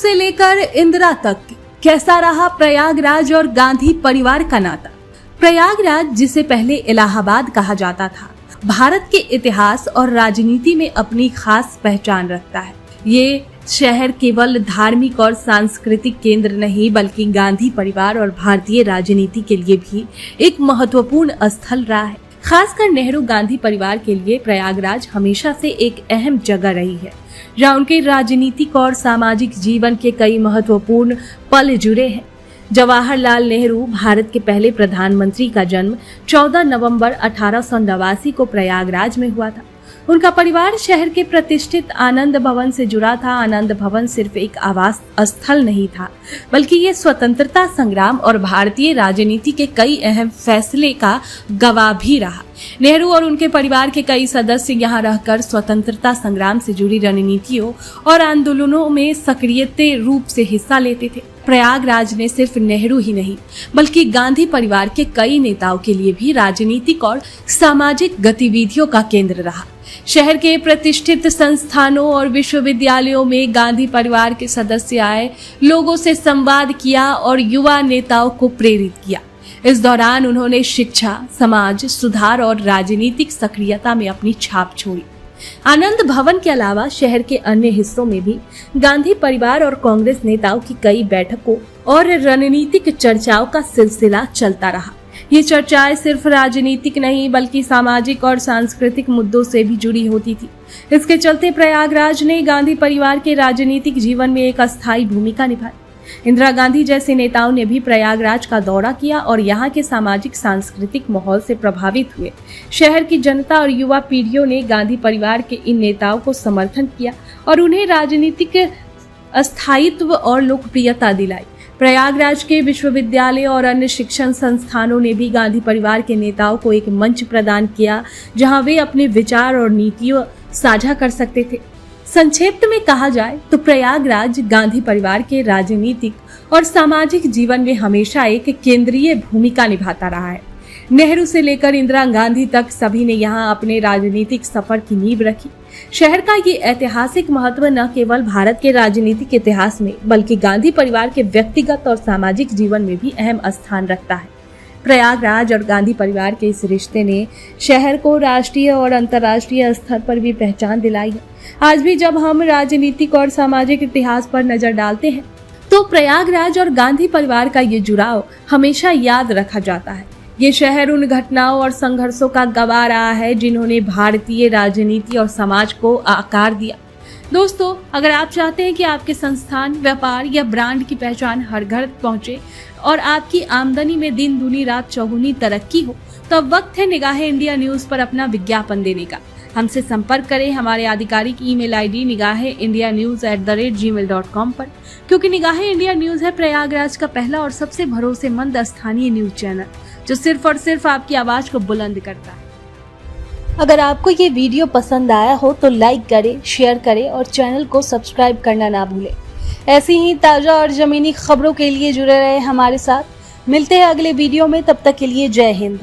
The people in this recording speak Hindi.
से लेकर इंदिरा तक कैसा रहा प्रयागराज और गांधी परिवार का नाता। प्रयागराज, जिसे पहले इलाहाबाद कहा जाता था, भारत के इतिहास और राजनीति में अपनी खास पहचान रखता है। ये शहर केवल धार्मिक और सांस्कृतिक केंद्र नहीं, बल्कि गांधी परिवार और भारतीय राजनीति के लिए भी एक महत्वपूर्ण स्थल रहा है। खासकर नेहरू गांधी परिवार के लिए प्रयागराज हमेशा से एक अहम जगह रही है, जहाँ उनके राजनीतिक और सामाजिक जीवन के कई महत्वपूर्ण पल जुड़े हैं। जवाहरलाल नेहरू, भारत के पहले प्रधानमंत्री का जन्म 14 नवंबर 1889 को प्रयागराज में हुआ था। उनका परिवार शहर के प्रतिष्ठित आनंद भवन से जुड़ा था। आनंद भवन सिर्फ एक आवास स्थल नहीं था, बल्कि ये स्वतंत्रता संग्राम और भारतीय राजनीति के कई अहम फैसले का गवाह भी रहा। नेहरू और उनके परिवार के कई सदस्य यहाँ रहकर स्वतंत्रता संग्राम से जुड़ी रणनीतियों और आंदोलनों में सक्रिय रूप से हिस्सा लेते थे। प्रयागराज ने सिर्फ नेहरू ही नहीं, बल्कि गांधी परिवार के कई नेताओं के लिए भी राजनीतिक और सामाजिक गतिविधियों का केंद्र रहा। शहर के प्रतिष्ठित संस्थानों और विश्वविद्यालयों में गांधी परिवार के सदस्य आए, लोगों से संवाद किया और युवा नेताओं को प्रेरित किया। इस दौरान उन्होंने शिक्षा, समाज सुधार और राजनीतिक सक्रियता में अपनी छाप छोड़ी। आनंद भवन के अलावा शहर के अन्य हिस्सों में भी गांधी परिवार और कांग्रेस नेताओं की कई बैठकों और रणनीतिक चर्चाओं का सिलसिला चलता रहा। ये चर्चाएं सिर्फ राजनीतिक नहीं, बल्कि सामाजिक और सांस्कृतिक मुद्दों से भी जुड़ी होती थी। इसके चलते प्रयागराज ने गांधी परिवार के राजनीतिक जीवन में एक अस्थायी भूमिका निभाई। इंदिरा गांधी जैसे नेताओं ने भी प्रयागराज का दौरा किया और यहाँ के सामाजिक सांस्कृतिक माहौल से प्रभावित हुए। शहर की जनता और युवा पीढ़ियों ने गांधी परिवार के इन नेताओं को समर्थन किया और उन्हें राजनीतिक अस्थायित्व और लोकप्रियता दिलाई। प्रयागराज के विश्वविद्यालय और अन्य शिक्षण संस्थानों ने भी गांधी परिवार के नेताओं को एक मंच प्रदान किया, जहां वे अपने विचार और नीतियों साझा कर सकते थे। संक्षिप्त में कहा जाए तो प्रयागराज गांधी परिवार के राजनीतिक और सामाजिक जीवन में हमेशा एक केंद्रीय भूमिका निभाता रहा है। नेहरू से लेकर इंदिरा गांधी तक सभी ने यहाँ अपने राजनीतिक सफर की नींव रखी। शहर का ये ऐतिहासिक महत्व न केवल भारत के राजनीतिक इतिहास में, बल्कि गांधी परिवार के व्यक्तिगत और सामाजिक जीवन में भी अहम स्थान रखता है। प्रयागराज और गांधी परिवार के इस रिश्ते ने शहर को राष्ट्रीय और अंतर्राष्ट्रीय स्तर पर भी पहचान दिलाई है। आज भी जब हम राजनीतिक और सामाजिक इतिहास पर नजर डालते हैं, तो प्रयागराज और गांधी परिवार का ये जुड़ाव हमेशा याद रखा जाता है। ये शहर उन घटनाओं और संघर्षों का गवाह रहा है जिन्होंने भारतीय राजनीति और समाज को आकार दिया। दोस्तों, अगर आप चाहते हैं कि आपके संस्थान, व्यापार या ब्रांड की पहचान हर घर पहुंचे और आपकी आमदनी में दिन दूनी रात चौगुनी तरक्की हो, तो अब वक्त है निगाहे इंडिया न्यूज पर अपना विज्ञापन देने का। हमसे संपर्क करें हमारे आधिकारिक ईमेल आईडी nigahe-india-news@gmail.com पर, क्योंकि निगाहे इंडिया न्यूज है प्रयागराज का पहला और सबसे भरोसेमंद स्थानीय न्यूज चैनल, जो सिर्फ और सिर्फ आपकी आवाज को बुलंद करता है। अगर आपको ये वीडियो पसंद आया हो तो लाइक करें, शेयर करें और चैनल को सब्सक्राइब करना ना भूलें। ऐसी ही ताज़ा और ज़मीनी खबरों के लिए जुड़े रहे हमारे साथ। मिलते हैं अगले वीडियो में, तब तक के लिए जय हिंद।